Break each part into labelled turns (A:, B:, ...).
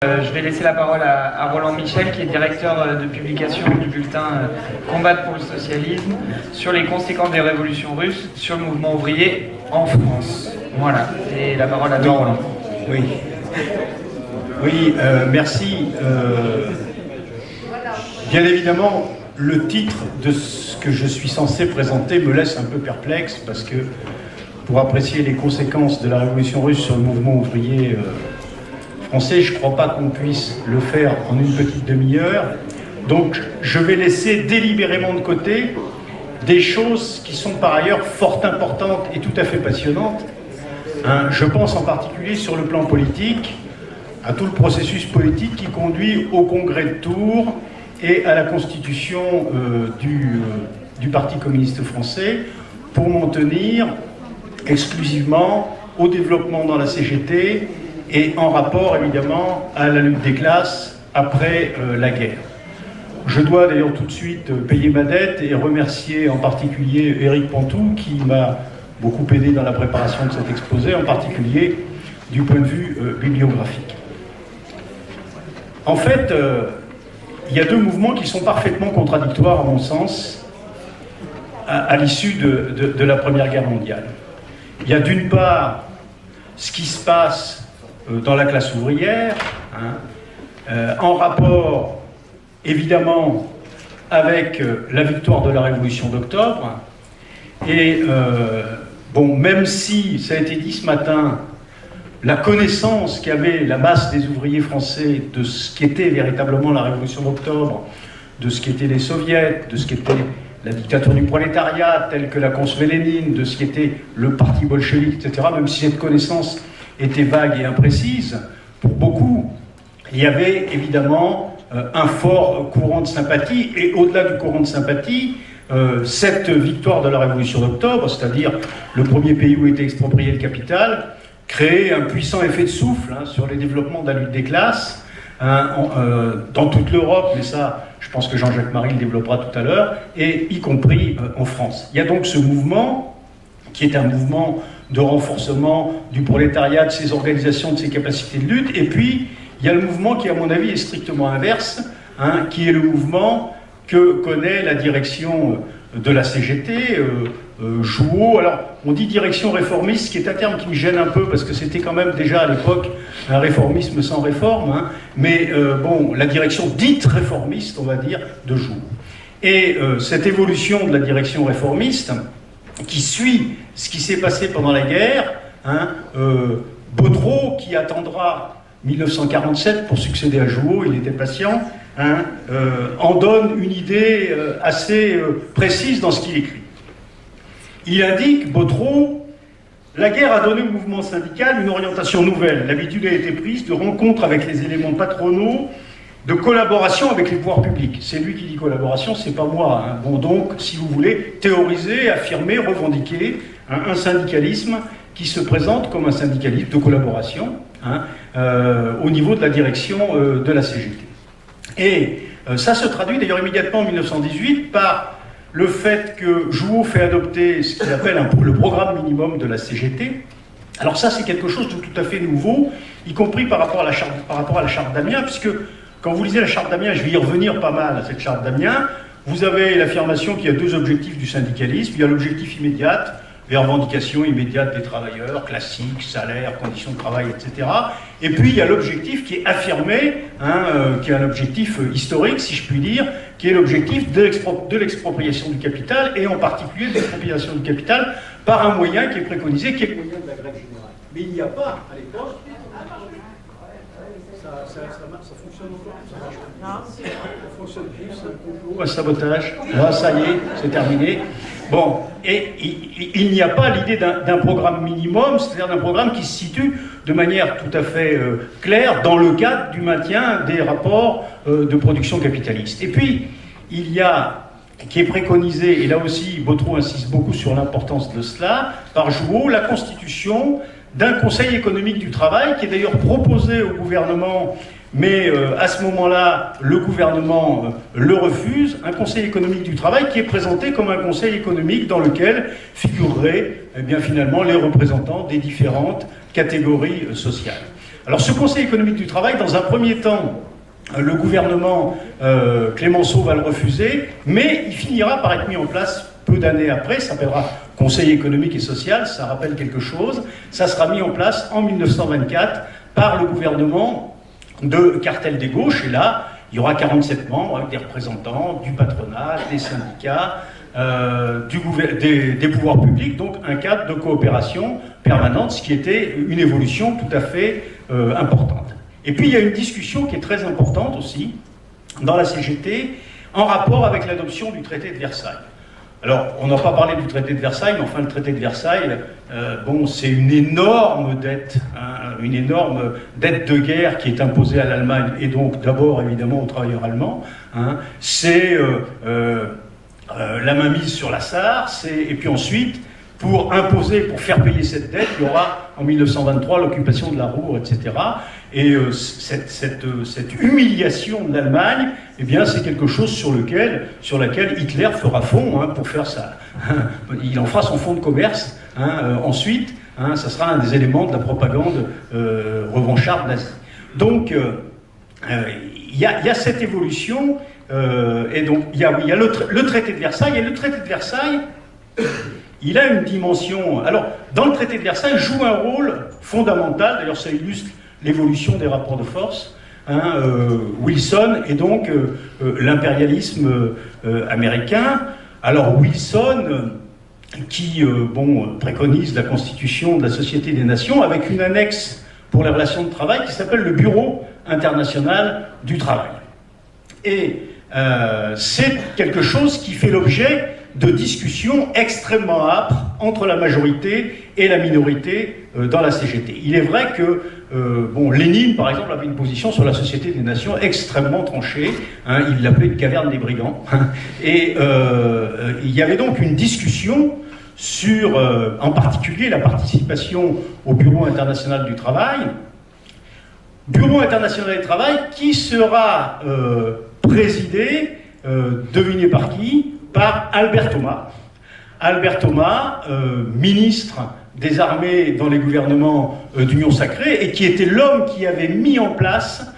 A: Je vais laisser la parole à Roland Michel, qui est directeur de publication du bulletin Combattre pour le socialisme, sur les conséquences des révolutions russes sur le mouvement ouvrier en France. Voilà, et la parole à toi, Roland.
B: Oui, merci. Bien évidemment, le titre de ce que je suis censé présenter me laisse un peu perplexe, parce que pour apprécier les conséquences de la révolution russe sur le mouvement ouvrier français, je ne crois pas qu'on puisse le faire en une petite demi-heure. Donc je vais laisser délibérément de côté des choses qui sont par ailleurs fort importantes et tout à fait passionnantes. Je pense en particulier sur le plan politique à tout le processus politique qui conduit au congrès de Tours et à la constitution du Parti communiste français, pour m'en tenir exclusivement au développement dans la CGT et en rapport évidemment à la lutte des classes après la guerre. Je dois d'ailleurs tout de suite payer ma dette et remercier en particulier Éric Pontou, qui m'a beaucoup aidé dans la préparation de cet exposé, en particulier du point de vue bibliographique. En fait, il y a deux mouvements qui sont parfaitement contradictoires à mon sens à l'issue de la Première Guerre mondiale. Il y a d'une part ce qui se passe dans la classe ouvrière, en rapport évidemment avec la victoire de la Révolution d'octobre. Et bon, même si, ça a été dit ce matin, la connaissance qu'avait la masse des ouvriers français de ce qu'était véritablement la Révolution d'octobre, de ce qu'étaient les soviets, de ce qu'était la dictature du prolétariat, telle que la concevait Lénine, de ce qu'était le parti bolchevique, etc., même si cette connaissance était vague et imprécise, pour beaucoup, il y avait évidemment un fort courant de sympathie, et au-delà du courant de sympathie, cette victoire de la Révolution d'octobre, c'est-à-dire le premier pays où était exproprié le capital, créait un puissant effet de souffle sur les développements de la lutte des classes, dans toute l'Europe, mais ça, je pense que Jean-Jacques Marie le développera tout à l'heure, et y compris en France. Il y a donc ce mouvement, qui est un mouvement de renforcement du prolétariat, de ses organisations, de ses capacités de lutte, et puis il y a le mouvement qui, à mon avis, est strictement inverse, qui est le mouvement que connaît la direction de la CGT, Jouot. Alors, on dit direction réformiste, ce qui est un terme qui me gêne un peu, parce que c'était quand même déjà à l'époque un réformisme sans réforme, mais bon, la direction dite réformiste, on va dire, de Jouot. Et cette évolution de la direction réformiste, qui suit ce qui s'est passé pendant la guerre, Baudreau, qui attendra 1947 pour succéder à Jouot, il était patient, en donne une idée assez précise dans ce qu'il écrit. Il indique, Baudreau, la guerre a donné au mouvement syndical une orientation nouvelle. L'habitude a été prise de rencontre avec les éléments patronaux, de collaboration avec les pouvoirs publics. C'est lui qui dit collaboration, c'est pas moi. Bon, donc, si vous voulez, théoriser, affirmer, revendiquer un syndicalisme qui se présente comme un syndicalisme de collaboration au niveau de la direction de la CGT. Et ça se traduit d'ailleurs immédiatement en 1918 par le fait que Jouot fait adopter ce qu'il appelle le programme minimum de la CGT. Alors ça, c'est quelque chose de tout à fait nouveau, y compris par rapport à la charte d'Amiens, puisque quand vous lisez la charte d'Amiens, je vais y revenir pas mal à cette charte d'Amiens, vous avez l'affirmation qu'il y a deux objectifs du syndicalisme. Il y a l'objectif immédiat, les revendications immédiates des travailleurs, classiques, salaires, conditions de travail, etc. Et puis il y a l'objectif qui est affirmé, qui est un objectif historique, si je puis dire, qui est l'objectif de l'expropriation du capital, et en particulier de l'expropriation du capital par un moyen qui est préconisé, qui est le moyen de la grève générale. Mais il n'y a pas, à l'époque, ça fonctionne encore, ça fonctionne plus, c'est un complot, un sabotage. Là, ça y est, c'est terminé. Bon, et il n'y a pas l'idée d'un programme minimum, c'est-à-dire d'un programme qui se situe de manière tout à fait claire dans le cadre du maintien des rapports de production capitaliste. Et puis, il y a, qui est préconisé, et là aussi, Baudreau insiste beaucoup sur l'importance de cela, par Jouot, la constitution d'un conseil économique du travail, qui est d'ailleurs proposé au gouvernement, mais à ce moment-là, le gouvernement le refuse, un conseil économique du travail qui est présenté comme un conseil économique dans lequel figureraient finalement les représentants des différentes catégories sociales. Alors ce Conseil économique du travail, dans un premier temps, le gouvernement Clémenceau va le refuser, mais il finira par être mis en place peu d'années après. Ça s'appellera Conseil économique et social, ça rappelle quelque chose. Ça sera mis en place en 1924 par le gouvernement de Cartel des gauches, et là, il y aura 47 membres avec des représentants du patronat, des syndicats, des pouvoirs publics, donc un cadre de coopération permanente, ce qui était une évolution tout à fait importante. Et puis il y a une discussion qui est très importante aussi dans la CGT en rapport avec l'adoption du traité de Versailles. Alors, on n'a pas parlé du traité de Versailles, mais enfin le traité de Versailles, bon, c'est une énorme dette, hein, une énorme dette de guerre qui est imposée à l'Allemagne, et donc d'abord évidemment aux travailleurs allemands. Hein. C'est la mainmise sur la Sarre, et puis ensuite, pour faire payer cette dette, il y aura en 1923 l'occupation de la Ruhr, etc. Et cette humiliation de l'Allemagne, eh bien, c'est quelque chose sur laquelle Hitler fera fond, hein, pour faire ça. Il en fera son fonds de commerce. Hein, ensuite, hein, ça sera un des éléments de la propagande revancharde nazie. Donc, il y a cette évolution, et donc il y a le traité de Versailles, et le traité de Versailles, il a une dimension... Alors, dans le traité de Versailles, joue un rôle fondamental, d'ailleurs ça illustre l'évolution des rapports de force, hein, Wilson et donc l'impérialisme américain. Alors Wilson, qui préconise la constitution de la Société des Nations avec une annexe pour les relations de travail qui s'appelle le Bureau international du travail. Et c'est quelque chose qui fait l'objet de discussions extrêmement âpres entre la majorité et la minorité dans la CGT. Il est vrai que Lénine, par exemple, avait une position sur la Société des Nations extrêmement tranchée. Hein, il l'appelait une caverne des brigands. Et il y avait donc une discussion sur, en particulier, la participation au Bureau international du travail. Bureau international du travail qui sera présidé, devinez par qui? Par Albert Thomas. Albert Thomas, ministre des armées dans les gouvernements d'Union Sacrée, et qui était l'homme qui avait mis en place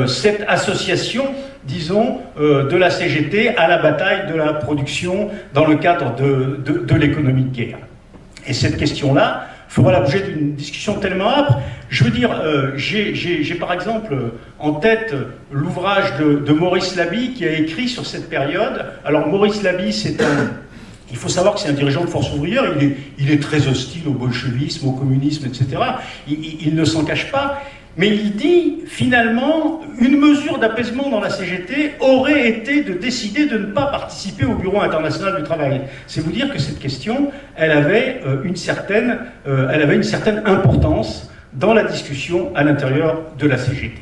B: cette association, disons, de la CGT à la bataille de la production dans le cadre de l'économie de guerre. Et cette question-là fera l'objet d'une discussion tellement âpre. Je veux dire, j'ai par exemple en tête l'ouvrage de Maurice Labie qui a écrit sur cette période. Alors Maurice Labie, il faut savoir que c'est un dirigeant de force ouvrière, il est très hostile au bolchevisme, au communisme, etc. Il ne s'en cache pas, mais il dit finalement une mesure d'apaisement dans la CGT aurait été de décider de ne pas participer au Bureau international du travail. C'est vous dire que cette question, elle avait une certaine importance dans la discussion à l'intérieur de la CGT.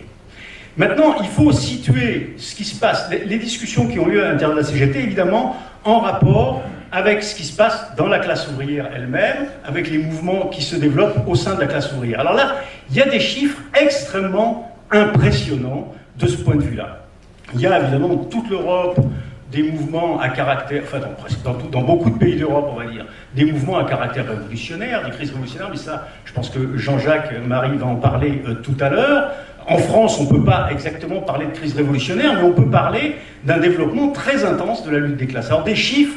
B: Maintenant, il faut situer ce qui se passe, les discussions qui ont lieu à l'intérieur de la CGT, évidemment, en rapport avec ce qui se passe dans la classe ouvrière elle-même, avec les mouvements qui se développent au sein de la classe ouvrière. Alors là, il y a des chiffres extrêmement impressionnants de ce point de vue-là. Il y a évidemment dans toute l'Europe des mouvements à caractère, enfin dans beaucoup de pays d'Europe, on va dire, des mouvements à caractère révolutionnaire, des crises révolutionnaires, mais ça, je pense que Jean-Jacques Marie va en parler tout à l'heure. En France, on ne peut pas exactement parler de crise révolutionnaire, mais on peut parler d'un développement très intense de la lutte des classes. Alors des chiffres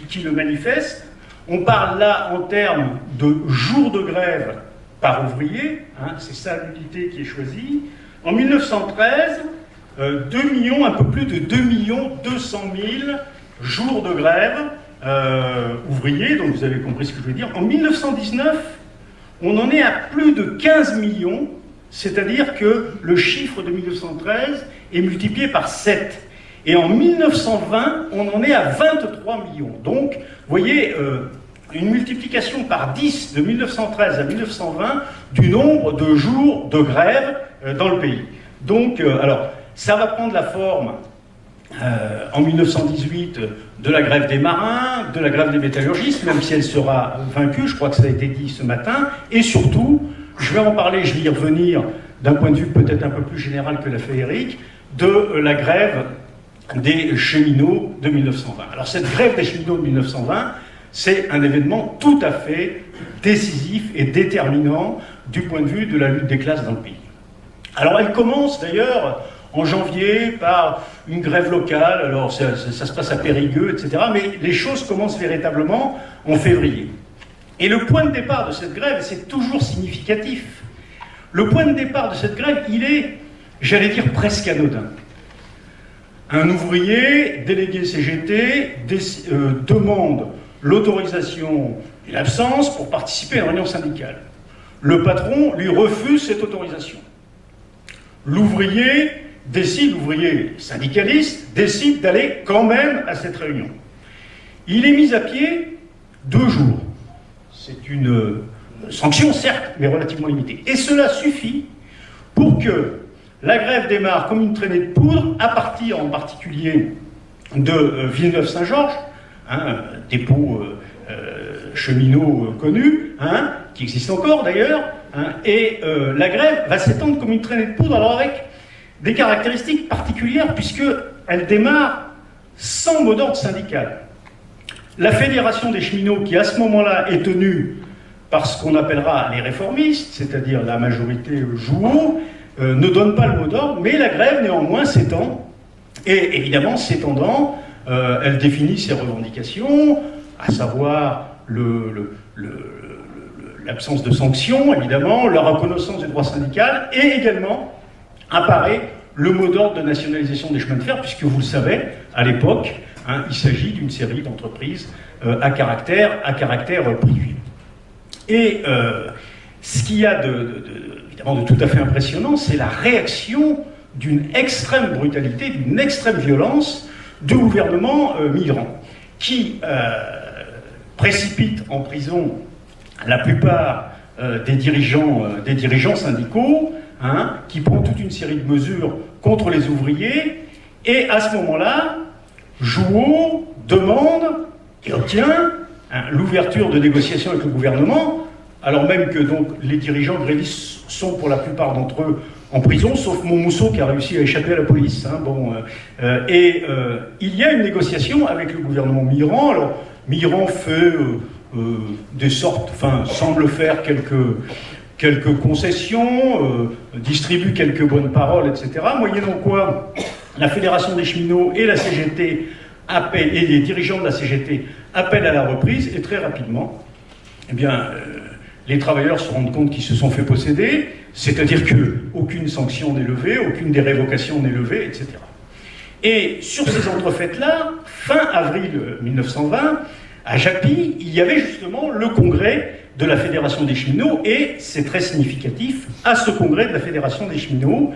B: qui le manifestent. On parle là en termes de jours de grève par ouvrier, hein, c'est ça l'unité qui est choisie. En 1913, un peu plus de 2 200 000 jours de grève ouvriers, donc vous avez compris ce que je veux dire. En 1919, on en est à plus de 15 millions, c'est-à-dire que le chiffre de 1913 est multiplié par 7. Et en 1920, on en est à 23 millions. Donc, vous voyez, une multiplication par 10 de 1913 à 1920 du nombre de jours de grève dans le pays. Donc, alors, ça va prendre la forme en 1918 de la grève des marins, de la grève des métallurgistes, même si elle sera vaincue, je crois que ça a été dit ce matin, et surtout, je vais en parler, je vais y revenir d'un point de vue peut-être un peu plus général que l'a fait Eric, de la grève des cheminots de 1920. Alors cette grève des cheminots de 1920, c'est un événement tout à fait décisif et déterminant du point de vue de la lutte des classes dans le pays. Alors elle commence d'ailleurs en janvier par une grève locale, alors ça se passe à Périgueux, etc. Mais les choses commencent véritablement en février. Et le point de départ de cette grève, c'est toujours significatif, le point de départ de cette grève, il est, j'allais dire, presque anodin. Un ouvrier, délégué CGT, demande l'autorisation et l'absence pour participer à une réunion syndicale. Le patron lui refuse cette autorisation. L'ouvrier syndicaliste, décide d'aller quand même à cette réunion. Il est mis à pied 2 jours. C'est une sanction, certes, mais relativement limitée. Et cela suffit pour que la grève démarre comme une traînée de poudre, à partir en particulier de Villeneuve-Saint-Georges, dépôt cheminot connu, qui existe encore d'ailleurs, et la grève va s'étendre comme une traînée de poudre, alors avec des caractéristiques particulières, puisqu'elle démarre sans mot d'ordre syndical. La fédération des cheminots, qui à ce moment-là est tenue par ce qu'on appellera les réformistes, c'est-à-dire la majorité Jouot, ne donne pas le mot d'ordre, mais la grève néanmoins s'étend, et évidemment s'étendant, elle définit ses revendications, à savoir l'absence de sanctions, évidemment, la reconnaissance des droits syndicaux, et également apparaît le mot d'ordre de nationalisation des chemins de fer, puisque vous le savez, à l'époque, il s'agit d'une série d'entreprises à caractère privé. Et ce qu'il y a évidemment de tout à fait impressionnant, c'est la réaction d'une extrême brutalité, d'une extrême violence du gouvernement Mitterrand, qui précipite en prison la plupart des dirigeants syndicaux, qui prend toute une série de mesures contre les ouvriers, et à ce moment-là, Jouot demande et obtient l'ouverture de négociations avec le gouvernement, alors même que donc, les dirigeants grévistes sont pour la plupart d'entre eux en prison, sauf Montmousseau qui a réussi à échapper à la police. Il y a une négociation avec le gouvernement Mitterrand. Alors, Mitterrand fait semble faire quelques concessions, distribue quelques bonnes paroles, etc. Moyennant quoi, la Fédération des cheminots et la CGT et les dirigeants de la CGT appellent à la reprise, et très rapidement, les travailleurs se rendent compte qu'ils se sont fait posséder, c'est-à-dire qu'aucune sanction n'est levée, aucune des révocations n'est levée, etc. Et sur ces entrefaites-là, fin avril 1920, à Japy, il y avait justement le congrès de la Fédération des cheminots, et c'est très significatif, à ce congrès de la Fédération des cheminots,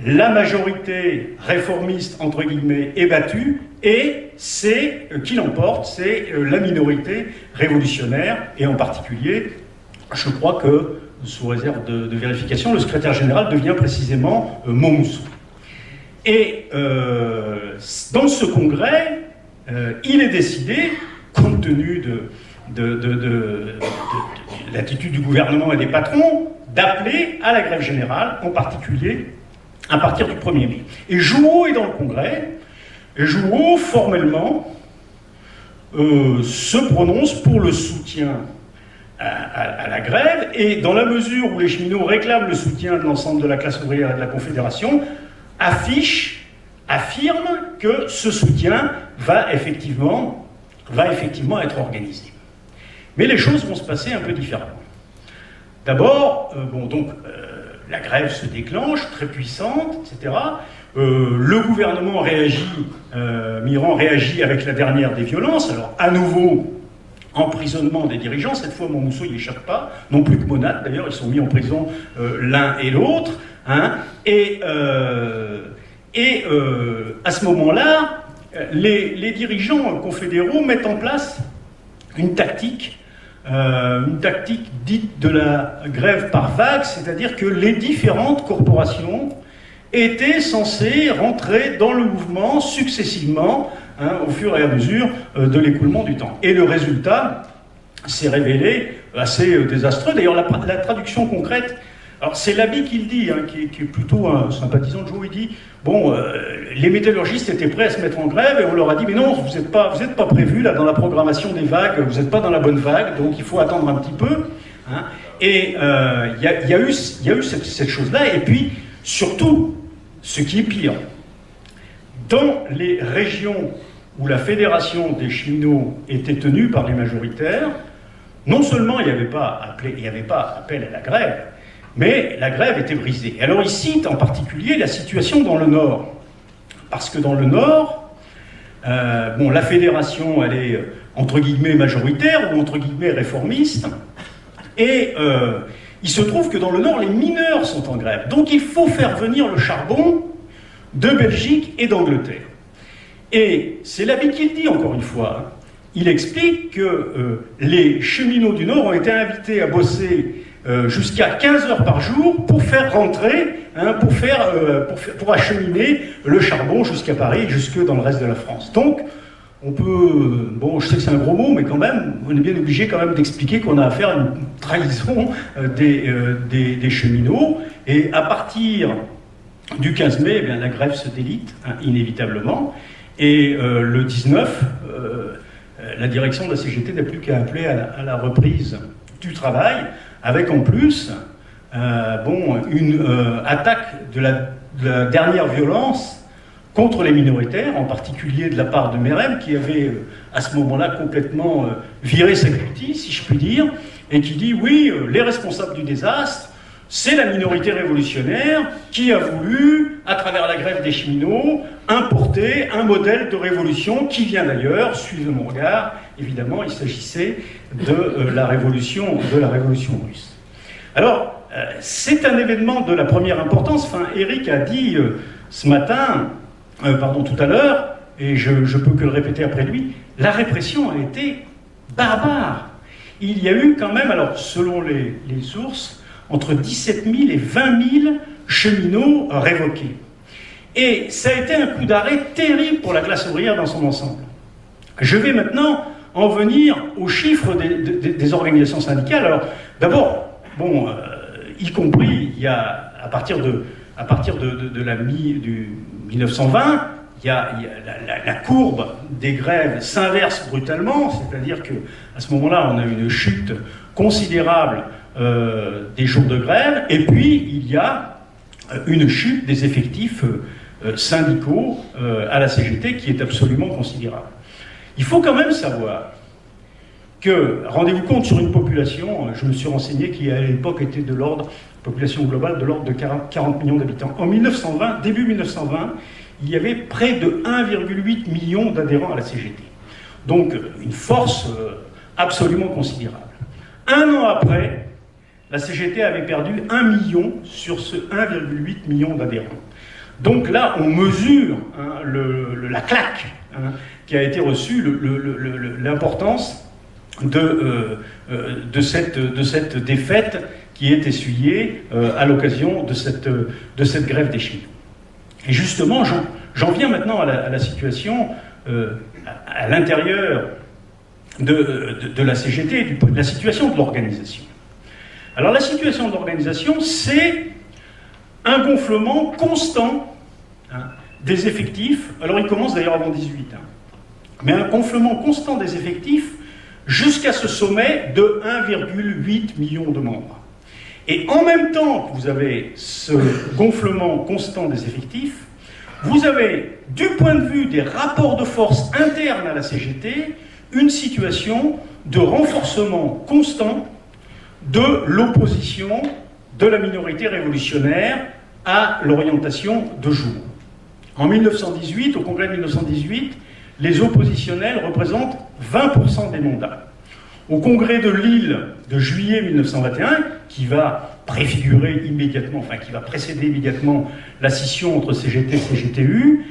B: la majorité réformiste, entre guillemets, est battue, et c'est qui l'emporte, c'est la minorité révolutionnaire, et en particulier, je crois que, sous réserve de vérification, le secrétaire général devient précisément Montmousseau. Et dans ce congrès, il est décidé, compte tenu de l'attitude du gouvernement et des patrons, d'appeler à la grève générale, en particulier à partir du 1er mai. Et Jouot est dans le congrès, et Jouot, formellement, se prononce pour le soutien à la grève, et dans la mesure où les cheminots réclament le soutien de l'ensemble de la classe ouvrière et de la Confédération, affirme que ce soutien va effectivement être organisé. Mais les choses vont se passer un peu différemment. D'abord, la grève se déclenche, très puissante, etc. Le gouvernement réagit, Mitterrand réagit avec la dernière des violences. Alors, à nouveau, emprisonnement des dirigeants. Cette fois, Montmousseau, il n'échappe pas, non plus que Monat, d'ailleurs, ils sont mis en prison l'un et l'autre. À ce moment-là, les dirigeants confédéraux mettent en place une tactique dite de la grève par vagues, c'est-à-dire que les différentes corporations étaient censées rentrer dans le mouvement successivement, au fur et à mesure de l'écoulement du temps. Et le résultat s'est révélé assez désastreux. D'ailleurs, la traduction concrète Alors c'est Laby qui le dit, hein, qui est plutôt un sympathisant de Joe. Il dit bon, les métallurgistes étaient prêts à se mettre en grève et on leur a dit mais non, vous n'êtes pas prévus là dans la programmation des vagues, vous n'êtes pas dans la bonne vague, donc il faut attendre un petit peu. Hein. Et il y a eu cette chose-là. Et puis surtout, ce qui est pire, dans les régions où la fédération des cheminots était tenue par les majoritaires, non seulement il n'y avait pas appel à la grève, mais la grève était brisée. Et alors il cite en particulier la situation dans le Nord. Parce que dans le Nord, la fédération, elle est entre guillemets majoritaire ou entre guillemets réformiste. Et il se trouve que dans le Nord, les mineurs sont en grève. Donc il faut faire venir le charbon de Belgique et d'Angleterre. Et c'est Laby qui le dit, encore une fois. Hein. Il explique que les cheminots du Nord ont été invités à bosser jusqu'à 15 heures par jour pour faire rentrer, hein, pour acheminer le charbon jusqu'à Paris, jusque dans le reste de la France. Donc, on peut, bon, je sais que c'est un gros mot, mais quand même, on est bien obligé quand même d'expliquer qu'on a affaire à une trahison des cheminots. Et à partir du 15 mai, eh bien, la grève se délite, hein, inévitablement. Et le 19, la direction de la CGT n'a plus qu'à appeler à la reprise du travail, avec en plus une attaque de la dernière violence contre les minoritaires, en particulier de la part de Merem, qui avait à ce moment-là complètement viré sa cutie, si je puis dire, et qui dit oui, les responsables du désastre, c'est la minorité révolutionnaire qui a voulu, à travers la grève des cheminots, importer un modèle de révolution qui vient d'ailleurs, suivez mon regard, évidemment, il s'agissait de la révolution russe. Alors, c'est un événement de la première importance. Enfin, Eric a dit tout à l'heure, et je peux que le répéter après lui, la répression a été barbare. Il y a eu quand même, alors selon les sources, entre 17 000 et 20 000 cheminots révoqués. Et ça a été un coup d'arrêt terrible pour la classe ouvrière dans son ensemble. Je vais maintenant en venir aux chiffres des organisations syndicales. Alors, d'abord, y compris, il y a, à partir de du 1920, la courbe des grèves s'inverse brutalement, c'est-à-dire qu'à ce moment-là, on a une chute considérable des jours de grève, et puis il y a une chute des effectifs syndicaux à la CGT qui est absolument considérable. Il faut quand même savoir que, rendez-vous compte, sur une population, je me suis renseigné, qui à l'époque était de l'ordre, population globale de l'ordre de 40 millions d'habitants. En 1920, début 1920, il y avait près de 1,8 million d'adhérents à la CGT. Donc une force absolument considérable. Un an après, la CGT avait perdu 1 million sur ce 1,8 million d'adhérents. Donc là, on mesure la claque qui a été reçue, l'importance de cette défaite qui est essuyée à l'occasion de cette grève des cheminots. Et justement, j'en viens maintenant à la situation à l'intérieur de la CGT, la situation de l'organisation. Alors la situation de l'organisation, c'est un gonflement constant des effectifs. Alors il commence d'ailleurs avant 18, mais un gonflement constant des effectifs jusqu'à ce sommet de 1,8 million de membres. Et en même temps que vous avez ce gonflement constant des effectifs, vous avez, du point de vue des rapports de force internes à la CGT, une situation de renforcement constant de l'opposition de la minorité révolutionnaire à l'orientation de jour. En 1918, au congrès de 1918, les oppositionnels représentent 20% des mandats. Au congrès de Lille de juillet 1921, qui va préfigurer immédiatement, enfin qui va précéder immédiatement la scission entre CGT et CGTU,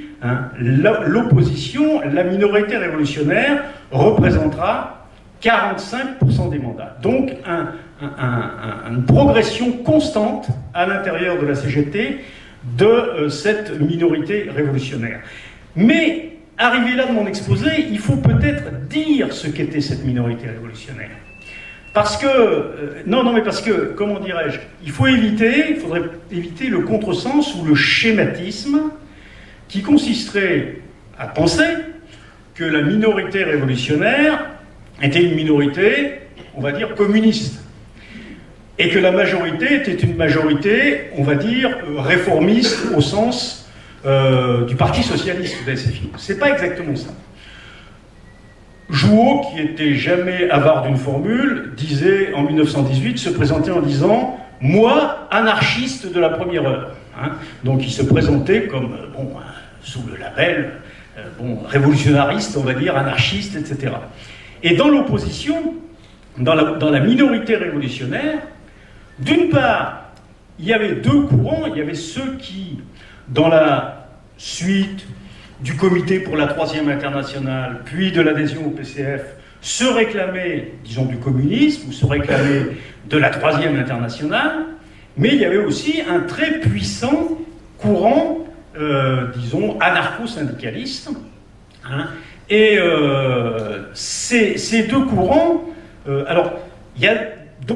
B: l'opposition, la minorité révolutionnaire, représentera 45% des mandats. Donc une progression constante à l'intérieur de la CGT de cette minorité révolutionnaire. Mais, arrivé là de mon exposé, il faut peut-être dire ce qu'était cette minorité révolutionnaire. Parce que, parce que, comment dirais-je, il faudrait éviter le contresens ou le schématisme qui consisterait à penser que la minorité révolutionnaire était une minorité, on va dire, communiste. Et que la majorité était une majorité, on va dire, réformiste au sens du Parti socialiste de la SFI. C'est pas exactement ça. Jouot, qui était jamais avare d'une formule, disait en 1918, se présentait en disant « Moi, anarchiste de la première heure ». Donc il se présentait comme, sous le label, révolutionnariste, on va dire, anarchiste, etc. Et dans l'opposition, dans la minorité révolutionnaire, d'une part, il y avait deux courants. Il y avait ceux qui, dans la suite du comité pour la Troisième Internationale, puis de l'adhésion au PCF, se réclamaient, disons, du communisme, ou se réclamaient de la Troisième Internationale, mais il y avait aussi un très puissant courant, disons, anarcho-syndicaliste. Et ces deux courants,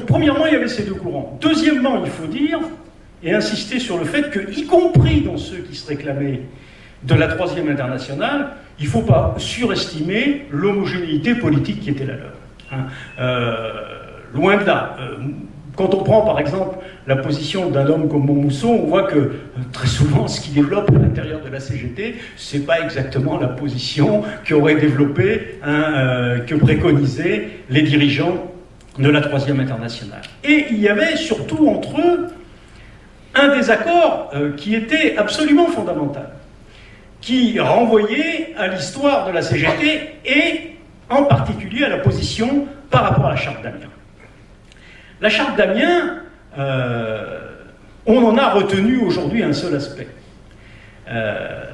B: premièrement, il y avait ces deux courants. Deuxièmement, il faut dire, et insister sur le fait que, y compris dans ceux qui se réclamaient de la Troisième Internationale, il ne faut pas surestimer l'homogénéité politique qui était la leur. Loin de là. Quand on prend par exemple la position d'un homme comme Monmousson, on voit que très souvent ce qu'il développe à l'intérieur de la CGT, ce n'est pas exactement la position qu'auraient développée, que préconisaient les dirigeants de la Troisième Internationale. Et il y avait surtout entre eux un désaccord qui était absolument fondamental, qui renvoyait à l'histoire de la CGT et en particulier à la position par rapport à la charte d'Amiens. La charte d'Amiens, on en a retenu aujourd'hui un seul aspect.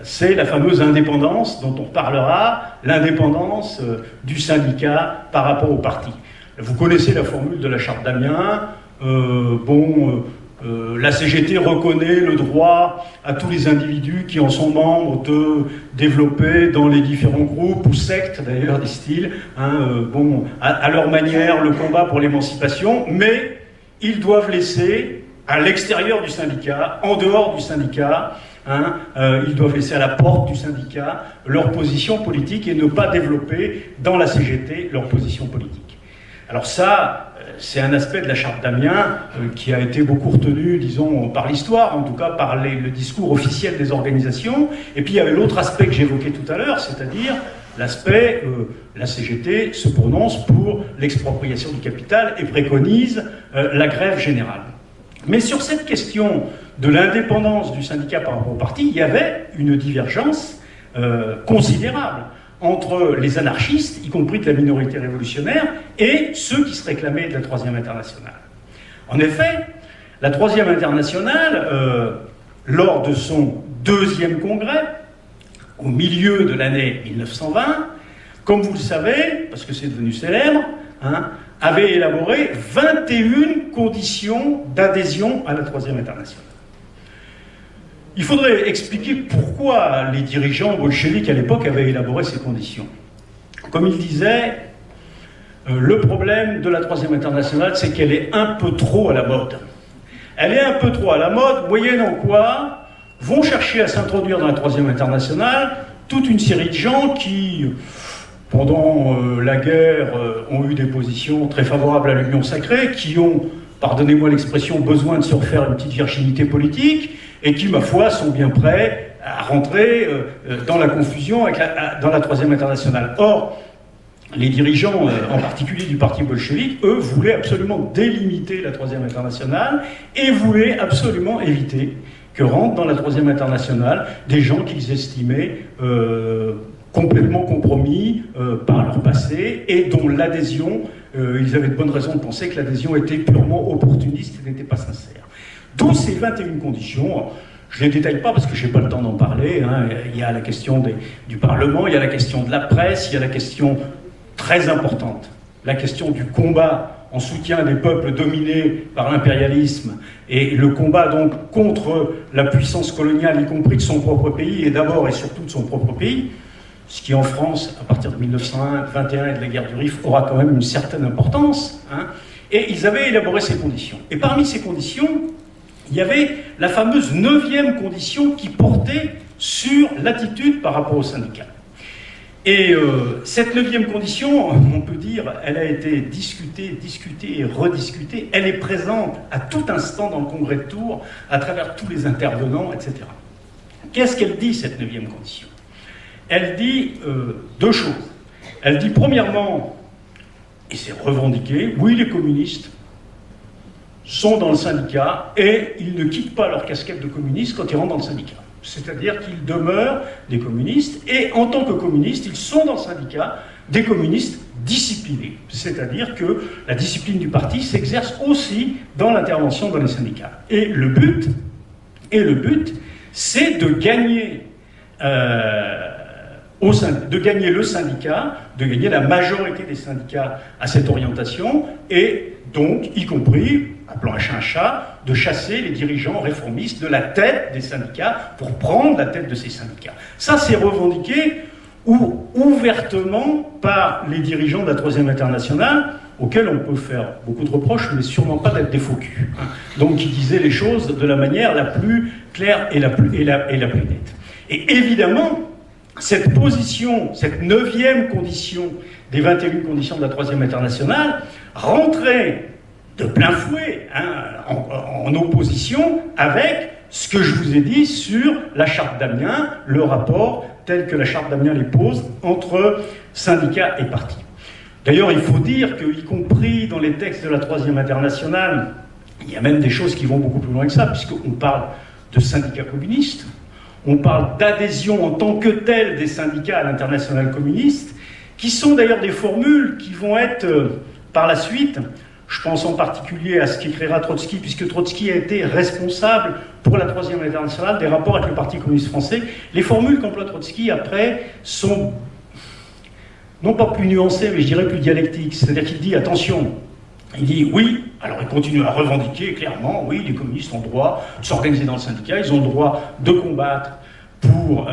B: C'est la fameuse indépendance dont on parlera, l'indépendance du syndicat par rapport au parti. Vous connaissez la formule de la charte d'Amiens. La CGT reconnaît le droit à tous les individus qui en sont membres de développer dans les différents groupes ou sectes, d'ailleurs, disent-ils, à leur manière, le combat pour l'émancipation, mais ils doivent laisser à l'extérieur du syndicat, en dehors du syndicat, ils doivent laisser à la porte du syndicat leur position politique et ne pas développer dans la CGT leur position politique. Alors ça, c'est un aspect de la charte d'Amiens qui a été beaucoup retenu, disons, par l'histoire, en tout cas par le discours officiel des organisations. Et puis il y avait l'autre aspect que j'évoquais tout à l'heure, c'est-à-dire l'aspect, la CGT se prononce pour l'expropriation du capital et préconise la grève générale. Mais sur cette question de l'indépendance du syndicat par rapport au parti, il y avait une divergence considérable entre les anarchistes, y compris de la minorité révolutionnaire, et ceux qui se réclamaient de la Troisième Internationale. En effet, la Troisième Internationale, lors de son deuxième congrès, au milieu de l'année 1920, comme vous le savez, parce que c'est devenu célèbre, avait élaboré 21 conditions d'adhésion à la Troisième Internationale. Il faudrait expliquer pourquoi les dirigeants bolcheviques à l'époque avaient élaboré ces conditions. Comme ils disaient, le problème de la Troisième Internationale, c'est qu'elle est un peu trop à la mode. Elle est un peu trop à la mode, moyennant quoi vont chercher à s'introduire dans la Troisième Internationale toute une série de gens qui, pendant la guerre, ont eu des positions très favorables à l'union sacrée, qui ont, pardonnez-moi l'expression, besoin de se refaire une petite virginité politique, et qui, ma foi, sont bien prêts à rentrer dans la confusion dans la Troisième Internationale. Or, les dirigeants, en particulier du parti bolchevique, eux, voulaient absolument délimiter la Troisième Internationale et voulaient absolument éviter que rentrent dans la Troisième Internationale des gens qu'ils estimaient complètement compromis par leur passé et dont l'adhésion, ils avaient de bonnes raisons de penser que l'adhésion était purement opportuniste et n'était pas sincère. D'où ces 21 conditions. Je ne les détaille pas parce que je n'ai pas le temps d'en parler. Il y a la question du Parlement, il y a la question de la presse, il y a la question très importante, la question du combat en soutien des peuples dominés par l'impérialisme et le combat donc contre la puissance coloniale, y compris de son propre pays, et d'abord et surtout de son propre pays, ce qui en France, à partir de 1921 et de la guerre du Rif, aura quand même une certaine importance. Et ils avaient élaboré ces conditions. Et parmi ces conditions, il y avait la fameuse 9e condition qui portait sur l'attitude par rapport au syndicat. Et cette 9e condition, on peut dire, elle a été discutée et rediscutée. Elle est présente à tout instant dans le Congrès de Tours, à travers tous les intervenants, etc. Qu'est-ce qu'elle dit, cette 9e condition? Elle dit deux choses. Elle dit, premièrement, et c'est revendiqué, oui, les communistes sont dans le syndicat et ils ne quittent pas leur casquette de communistes quand ils rentrent dans le syndicat. C'est-à-dire qu'ils demeurent des communistes et en tant que communistes, ils sont dans le syndicat des communistes disciplinés. C'est-à-dire que la discipline du parti s'exerce aussi dans l'intervention dans les syndicats. Et le but, c'est de gagner le syndicat, de gagner la majorité des syndicats à cette orientation, et donc, y compris, appelons un chat un chat, de chasser les dirigeants réformistes de la tête des syndicats pour prendre la tête de ces syndicats. Ça, c'est revendiqué ouvertement par les dirigeants de la Troisième Internationale, auxquels on peut faire beaucoup de reproches, mais sûrement pas d'être des faux culs. Donc, qui disaient les choses de la manière la plus claire et la plus nette. Et évidemment, cette position, cette 9e condition des 21 conditions de la Troisième Internationale, rentrait de plein fouet en opposition avec ce que je vous ai dit sur la Charte d'Amiens, le rapport tel que la Charte d'Amiens les pose entre syndicats et partis. D'ailleurs, il faut dire qu'y compris dans les textes de la Troisième Internationale, il y a même des choses qui vont beaucoup plus loin que ça, puisqu'on parle de syndicats communistes, on parle d'adhésion en tant que telle des syndicats à l'internationale communiste, qui sont d'ailleurs des formules qui vont être, par la suite, je pense en particulier à ce qu'écrira Trotsky, puisque Trotsky a été responsable pour la Troisième Internationale des rapports avec le Parti communiste français. Les formules qu'emploie Trotsky, après, sont non pas plus nuancées, mais je dirais plus dialectiques. C'est-à-dire qu'il dit, attention, il dit oui, alors il continue à revendiquer clairement, oui, les communistes ont le droit de s'organiser dans le syndicat, ils ont le droit de combattre pour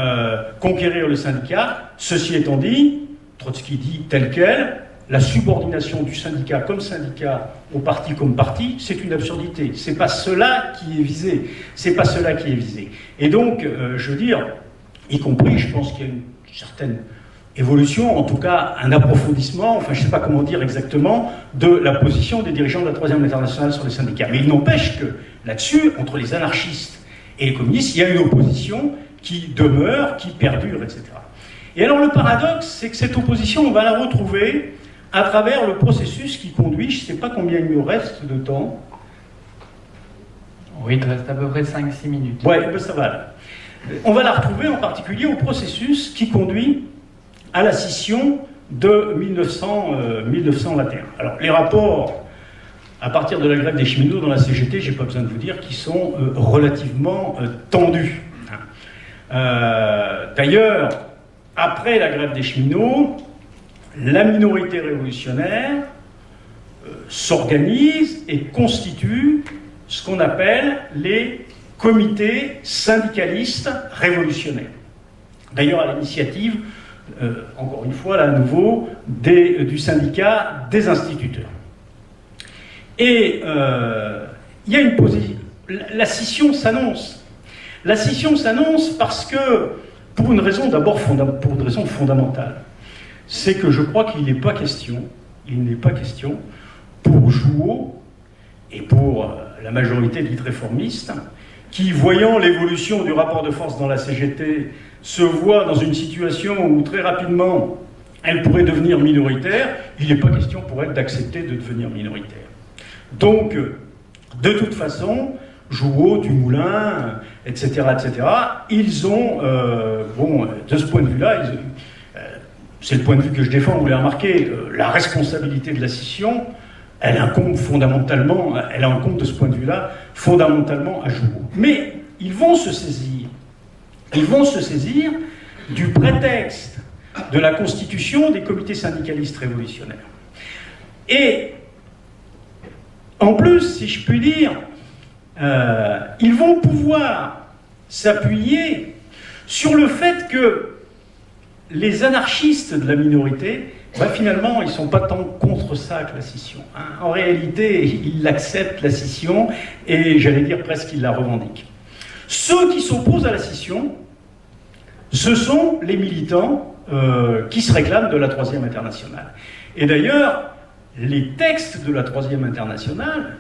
B: conquérir le syndicat. Ceci étant dit, Trotsky dit tel quel, la subordination du syndicat comme syndicat au parti comme parti, c'est une absurdité. C'est pas cela qui est visé. C'est pas cela qui est visé. Et donc, je veux dire, y compris, je pense qu'il y a une certaine évolution, en tout cas un approfondissement, enfin je ne sais pas comment dire exactement, de la position des dirigeants de la Troisième Internationale sur les syndicats. Mais il n'empêche que là-dessus, entre les anarchistes et les communistes, il y a une opposition qui demeure, qui perdure, etc. Et alors le paradoxe, c'est que cette opposition, on va la retrouver à travers le processus qui conduit, je ne sais pas combien il me reste de temps.
A: Oui, il te reste à peu près 5-6 minutes.
B: Ouais, ben ça va. On va la retrouver en particulier au processus qui conduit à la scission de 1921. Alors, les rapports, à partir de la grève des cheminots dans la CGT, j'ai pas besoin de vous dire qu'ils sont relativement tendus. D'ailleurs, après la grève des cheminots, la minorité révolutionnaire s'organise et constitue ce qu'on appelle les comités syndicalistes révolutionnaires. D'ailleurs, à l'initiative, encore une fois, là, à nouveau, du syndicat des instituteurs. Et il y a une position. La scission s'annonce. La scission s'annonce parce que, pour une raison d'abord fondamentale, c'est que je crois qu'il n'est pas question pour Jouot et pour la majorité dite réformiste, qui, voyant l'évolution du rapport de force dans la CGT, se voit dans une situation où très rapidement elle pourrait devenir minoritaire, il n'est pas question pour elle d'accepter de devenir minoritaire. Donc, de toute façon, Jouot, Dumoulin, etc., ils ont, de ce point de vue-là, c'est le point de vue que je défends, vous l'avez remarqué, la responsabilité de la scission, elle incombe de ce point de vue-là, fondamentalement à Jouot. Mais ils vont se saisir du prétexte de la constitution des comités syndicalistes révolutionnaires. Et en plus, si je puis dire, ils vont pouvoir s'appuyer sur le fait que les anarchistes de la minorité finalement, ils ne sont pas tant contre ça que la scission. Hein. En réalité, ils acceptent la scission et, j'allais dire presque, ils la revendiquent. Ceux qui s'opposent à la scission, ce sont les militants qui se réclament de la Troisième Internationale. Et d'ailleurs, les textes de la Troisième Internationale,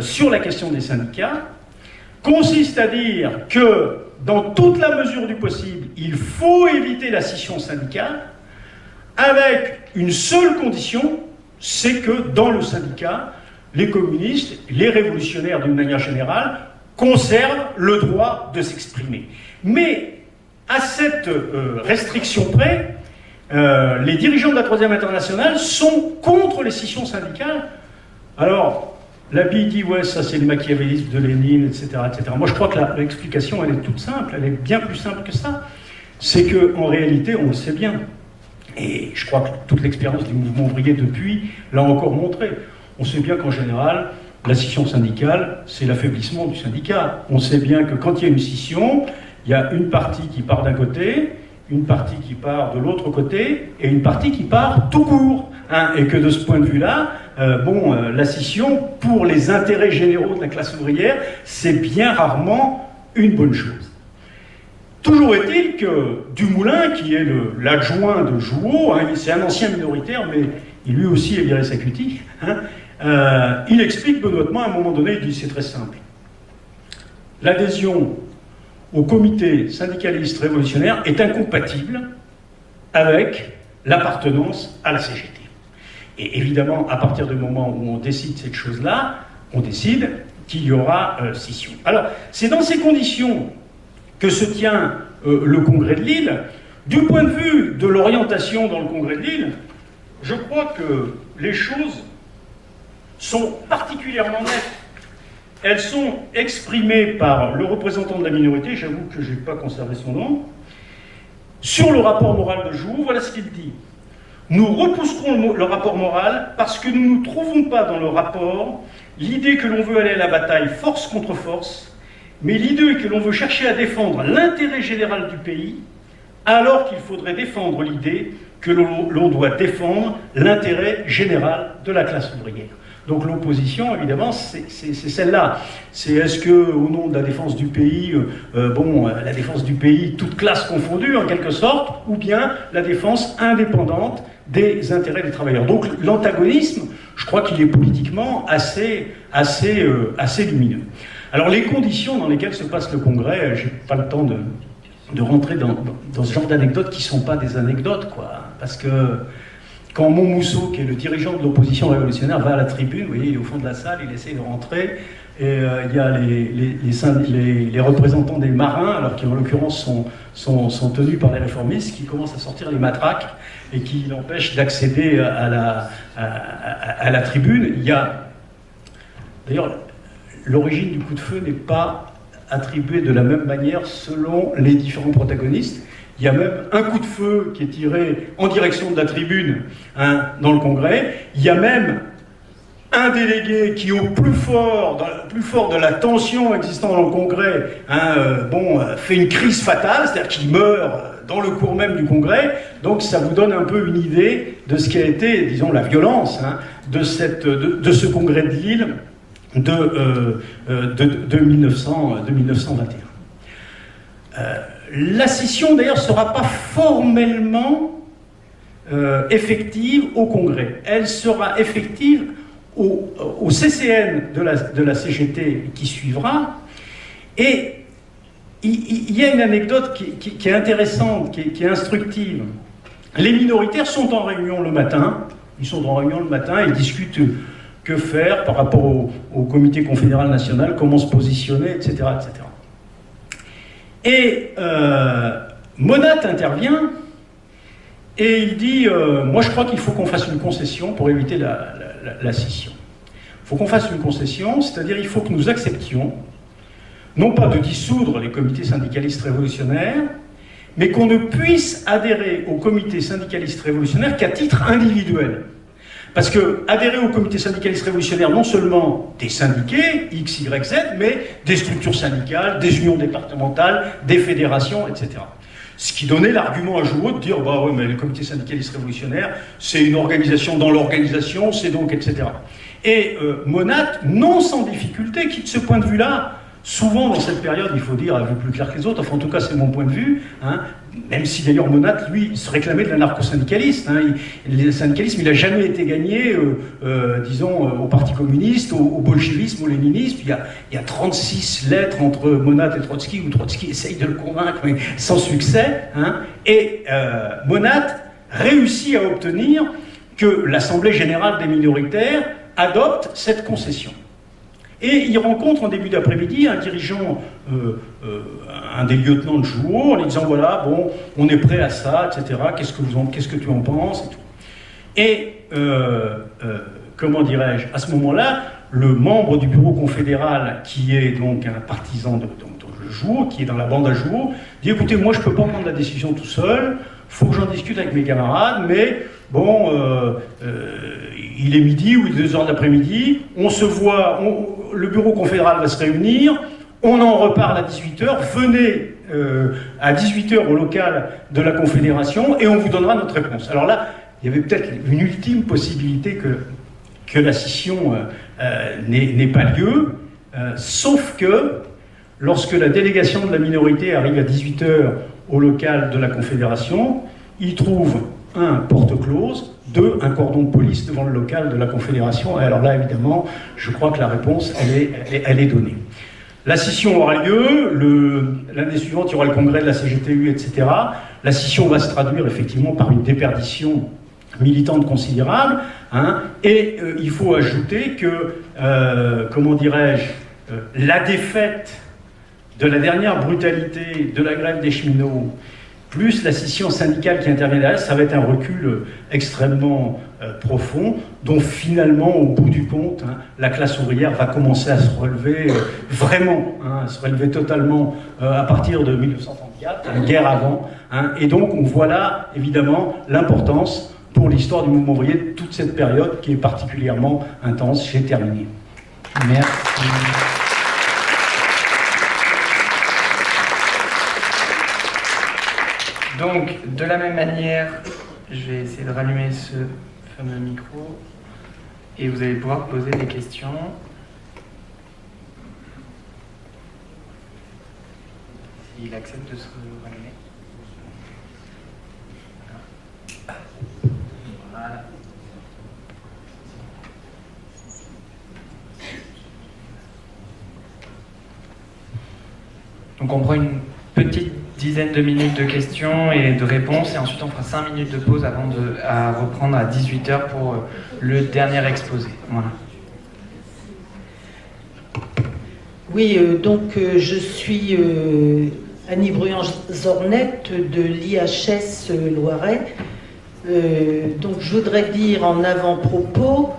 B: sur la question des syndicats, consistent à dire que, dans toute la mesure du possible, il faut éviter la scission syndicale, avec une seule condition, c'est que dans le syndicat, les communistes, les révolutionnaires d'une manière générale, conservent le droit de s'exprimer. Mais à cette restriction près, les dirigeants de la Troisième Internationale sont contre les scissions syndicales. Alors, Laby dit, ouais, ça c'est le machiavélisme de Lénine, etc., etc. Moi je crois que l'explication, elle est toute simple, elle est bien plus simple que ça. C'est qu'en réalité, on le sait bien. Et je crois que toute l'expérience du mouvement ouvrier depuis l'a encore montré. On sait bien qu'en général, la scission syndicale, c'est l'affaiblissement du syndicat. On sait bien que quand il y a une scission, il y a une partie qui part d'un côté, une partie qui part de l'autre côté, et une partie qui part tout court. Hein, et que de ce point de vue-là, la scission, pour les intérêts généraux de la classe ouvrière, c'est bien rarement une bonne chose. Toujours est-il que Dumoulin, qui est l'adjoint de Jouot, hein, c'est un ancien minoritaire, mais il lui aussi est viré sa cutie, il explique benoîtement, à un moment donné, il dit c'est très simple. L'adhésion au comité syndicaliste révolutionnaire est incompatible avec l'appartenance à la CGT. Et évidemment, à partir du moment où on décide cette chose-là, on décide qu'il y aura scission. Alors, c'est dans ces conditions que se tient le Congrès de Lille. Du point de vue de l'orientation dans le Congrès de Lille, je crois que les choses sont particulièrement nettes. Elles sont exprimées par le représentant de la minorité, j'avoue que je n'ai pas conservé son nom, sur le rapport moral de Jouot. Voilà ce qu'il dit. Nous repousserons le rapport moral parce que nous ne trouvons pas dans le rapport l'idée que l'on veut aller à la bataille force contre force, mais l'idée que l'on veut chercher à défendre l'intérêt général du pays, alors qu'il faudrait défendre l'idée que l'on doit défendre l'intérêt général de la classe ouvrière. Donc l'opposition, évidemment, c'est celle-là. C'est est-ce que, au nom de la défense du pays, la défense du pays, toute classe confondue, en quelque sorte, ou bien la défense indépendante des intérêts des travailleurs. Donc l'antagonisme, je crois qu'il est politiquement assez lumineux. Alors les conditions dans lesquelles se passe le Congrès, j'ai pas le temps de rentrer dans ce genre d'anecdotes qui ne sont pas des anecdotes, quoi. Parce que quand Montmousseau, qui est le dirigeant de l'opposition révolutionnaire, va à la tribune, vous voyez, il est au fond de la salle, il essaie de rentrer, et il y a les représentants des marins, alors qui en l'occurrence sont tenus par les réformistes, qui commencent à sortir les matraques et qui l'empêchent d'accéder à la tribune. Il y a, d'ailleurs, l'origine du coup de feu n'est pas attribuée de la même manière selon les différents protagonistes. Il y a même un coup de feu qui est tiré en direction de la tribune dans le Congrès. Il y a même un délégué qui, au plus fort de la tension existant dans le Congrès, fait une crise fatale, c'est-à-dire qu'il meurt dans le cours même du Congrès. Donc ça vous donne un peu une idée de ce qui a été, disons, la violence de ce Congrès de Lille de 1921. La scission, d'ailleurs, ne sera pas formellement effective au Congrès. Elle sera effective au CCN de la CGT qui suivra. Et il y a une anecdote qui est intéressante, qui est instructive. Les minoritaires sont en réunion le matin. Ils discutent que faire par rapport au comité confédéral national, comment se positionner, etc. etc. Et Monat intervient et il dit moi je crois qu'il faut qu'on fasse une concession pour éviter la scission. Il faut qu'on fasse une concession, c'est-à-dire il faut que nous acceptions non pas de dissoudre les comités syndicalistes révolutionnaires, mais qu'on ne puisse adhérer au comité syndicaliste révolutionnaire qu'à titre individuel. Parce que adhérer au comité syndicaliste révolutionnaire, non seulement des syndiqués, X, Y, Z, mais des structures syndicales, des unions départementales, des fédérations, etc. Ce qui donnait l'argument à Jouot de dire, bah ouais, mais le comité syndicaliste révolutionnaire, c'est une organisation dans l'organisation, c'est donc, etc. Et Monat, non sans difficulté, qui de ce point de vue-là, souvent dans cette période, il faut dire, a vu plus clair que les autres, enfin en tout cas c'est mon point de vue, hein, même si d'ailleurs Monat, lui, se réclamait de l'anarcho-syndicaliste. Hein, le syndicalisme, il n'a jamais été gagné, disons, au Parti communiste, au bolchevisme, au léninisme. Il y a 36 lettres entre Monat et Trotsky, où Trotsky essaye de le convaincre, mais sans succès. Hein, et Monat réussit à obtenir que l'Assemblée générale des minoritaires adopte cette concession. Et il rencontre en début d'après-midi un dirigeant, un des lieutenants de Jouot, en lui disant voilà, bon, on est prêt à ça, etc. Qu'est-ce que tu en penses et tout. Et comment dirais-je, à ce moment-là, le membre du bureau confédéral, qui est donc un partisan de Jouot, qui est dans la bande à Jouot, dit écoutez, moi je ne peux pas prendre la décision tout seul, il faut que j'en discute avec mes camarades, mais bon, il est midi ou il est 2h de l'après-midi, on se voit, le bureau confédéral va se réunir, on en reparle à 18h, venez à 18h au local de la Confédération et on vous donnera notre réponse. Alors là, il y avait peut-être une ultime possibilité que la scission n'ait pas lieu, sauf que lorsque la délégation de la minorité arrive à 18h au local de la Confédération, il trouve un porte-close, deux, un cordon de police devant le local de la Confédération. Et alors là, évidemment, je crois que la réponse, elle est donnée. La scission aura lieu, l'année suivante, il y aura le congrès de la CGTU, etc. La scission va se traduire effectivement par une déperdition militante considérable. Hein, et il faut ajouter que, comment dirais-je, la défaite de la dernière brutalité de la grève des cheminots, plus la scission syndicale qui intervient derrière, ça va être un recul extrêmement profond, dont finalement, au bout du compte, hein, la classe ouvrière va commencer à se relever vraiment, hein, à se relever totalement à partir de 1934, la guerre avant. Hein, et donc, on voit là, évidemment, l'importance pour l'histoire du mouvement ouvrier de toute cette période qui est particulièrement intense. J'ai terminé.
A: Merci. Donc, de la même manière, je vais essayer de rallumer ce fameux micro et vous allez pouvoir poser des questions. S'il accepte de se rallumer. Voilà. Donc, on prend une petite dizaine de minutes de questions et de réponses et ensuite on fera 5 minutes de pause avant à reprendre à 18h pour le dernier exposé. Voilà.
C: Oui, donc je suis Annie Bruand-Zornette de l'IHS Loiret. Donc je voudrais dire en avant-propos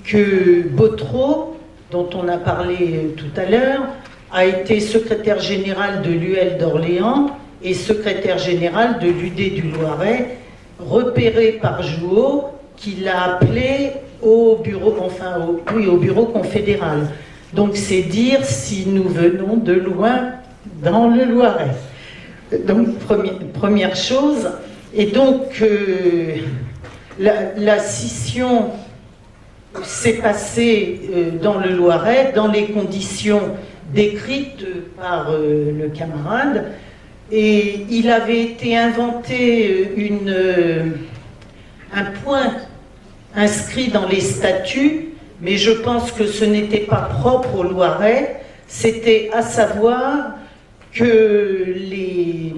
C: que Bottereau, dont on a parlé tout à l'heure, a été secrétaire général de l'UL d'Orléans et secrétaire général de l'UD du Loiret, repéré par Jouot, qui l'a appelé au bureau, au bureau confédéral. Donc c'est dire si nous venons de loin dans le Loiret. Donc première chose, et donc la scission s'est passée dans le Loiret dans les conditions décrites par le camarade, et il avait été inventé un point inscrit dans les statuts, mais je pense que ce n'était pas propre au Loiret, c'était à savoir que les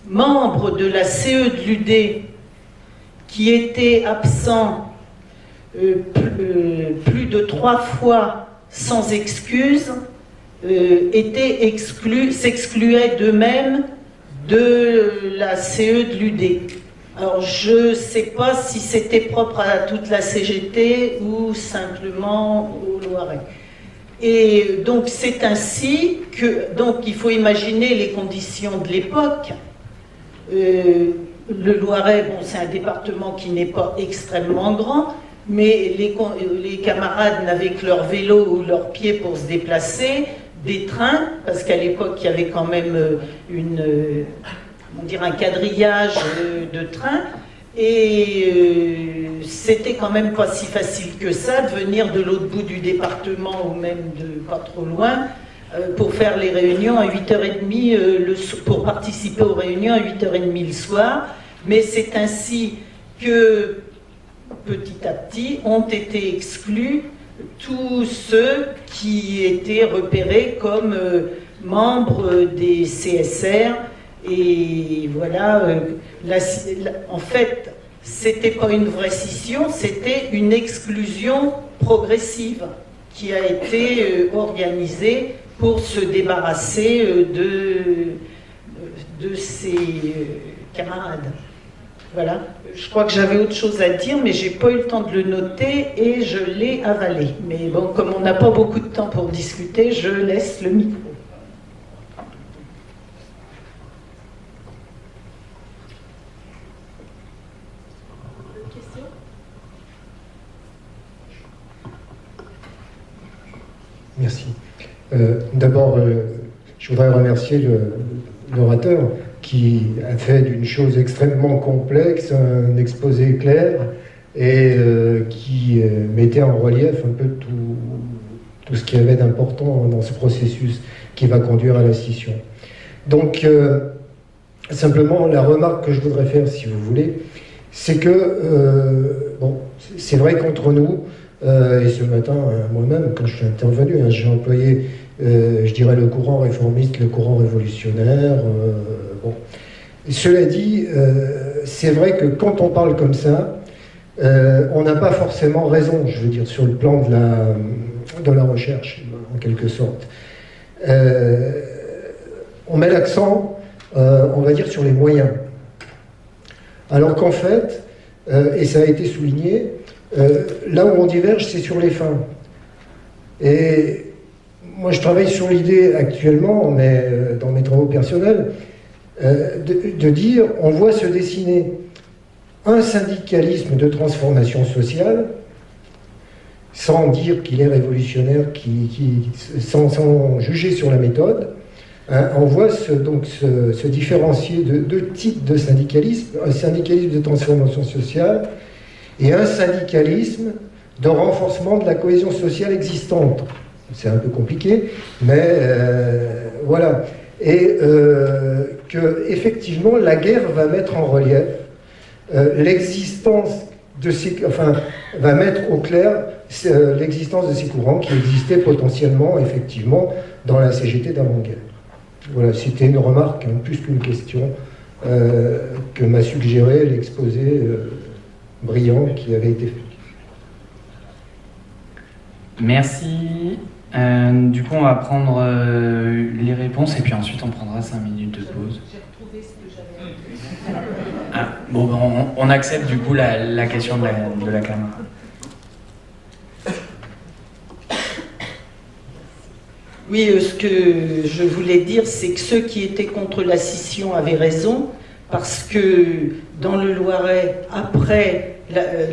C: membres de la CE de l'UD qui étaient absents plus de 3 fois sans excuse s'excluaient d'eux-mêmes de la CE de l'UD. Alors je ne sais pas si c'était propre à toute la CGT ou simplement au Loiret. Et donc c'est ainsi que, donc il faut imaginer les conditions de l'époque. Le Loiret, bon, c'est un département qui n'est pas extrêmement grand, mais les camarades n'avaient que leur vélo ou leurs pieds pour se déplacer, des trains, parce qu'à l'époque il y avait quand même on dirait un quadrillage de train. Et c'était quand même pas si facile que ça de venir de l'autre bout du département ou même de pas trop loin pour faire les réunions à 8h30, pour participer aux réunions à 8h30 le soir. Mais c'est ainsi que petit à petit ont été exclus tous ceux qui étaient repérés comme membres des CSR. Et voilà, en fait, c'était pas une vraie scission, c'était une exclusion progressive qui a été organisée pour se débarrasser de ses camarades. Voilà, je crois que j'avais autre chose à dire, mais j'ai pas eu le temps de le noter et je l'ai avalé. Mais bon, comme on n'a pas beaucoup de temps pour discuter, je laisse le micro.
D: Merci. D'abord, je voudrais remercier l'orateur qui a fait d'une chose extrêmement complexe un exposé clair et qui mettait en relief un peu tout ce qu'il y avait d'important dans ce processus qui va conduire à la scission. Donc, simplement, la remarque que je voudrais faire, si vous voulez, c'est que, bon, c'est vrai qu'entre nous, et ce matin, moi-même, quand je suis intervenu, j'ai employé, je dirais, le courant réformiste, le courant révolutionnaire. Bon. Cela dit, c'est vrai que quand on parle comme ça, on n'a pas forcément raison, je veux dire, sur le plan de la recherche, en quelque sorte. On met l'accent, on va dire, sur les moyens. Alors qu'en fait, et ça a été souligné, là où on diverge, c'est sur les fins. Et moi, je travaille sur l'idée actuellement, mais dans mes travaux personnels, de dire, on voit se dessiner un syndicalisme de transformation sociale, sans dire qu'il est révolutionnaire, sans juger sur la méthode. On voit se différencier de deux types de syndicalisme, un syndicalisme de transformation sociale et un syndicalisme de renforcement de la cohésion sociale existante. C'est un peu compliqué, mais voilà. Et que, effectivement, la guerre va mettre en relief l'existence de ces... Enfin, va mettre au clair l'existence de ces courants qui existaient potentiellement, effectivement, dans la CGT d'avant-guerre. Voilà, c'était une remarque, hein, plus qu'une question, que m'a suggéré l'exposé brillant qui avait été fait.
A: Merci. Du coup, on va prendre les réponses et puis ensuite on prendra 5 minutes de pause.
C: J'ai retrouvé ce que j'avais.
A: Ah, bon, on accepte du coup la question de la caméra.
C: Oui, ce que je voulais dire, c'est que ceux qui étaient contre la scission avaient raison, parce que dans le Loiret, après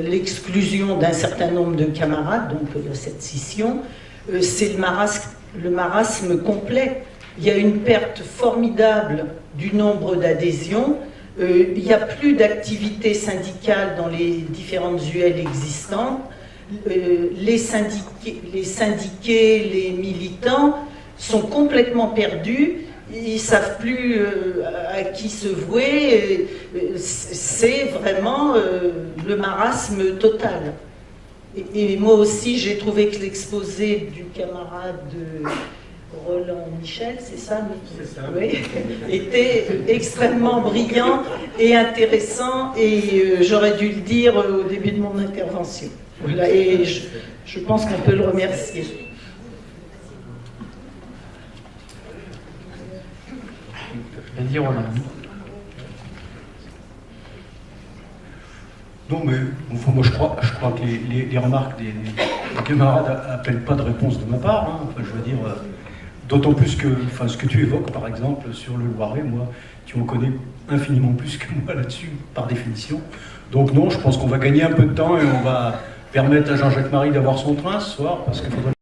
C: l'exclusion d'un certain nombre de camarades, donc de cette scission, c'est le marasme complet. Il y a une perte formidable du nombre d'adhésions. Il n'y a plus d'activité syndicale dans les différentes UL existantes. Les syndiqués, les militants sont complètement perdus. Ils ne savent plus à qui se vouer. C'est vraiment le marasme total. Et moi aussi, j'ai trouvé que l'exposé du camarade Roland Michel, c'est ça, oui, était extrêmement brillant et intéressant, et j'aurais dû le dire au début de mon intervention. Voilà, et je pense qu'on peut le remercier.
A: Vas-y, Roland.
B: Non, mais enfin, moi je crois que les remarques des camarades n'appellent pas de réponse de ma part. Hein. Enfin, je veux dire, d'autant plus que ce que tu évoques, par exemple, sur le Loiret, moi, tu en connais infiniment plus que moi là-dessus, par définition. Donc non, je pense qu'on va gagner un peu de temps et on va permettre à Jean-Jacques Marie d'avoir son train ce soir, parce qu'il faudrait...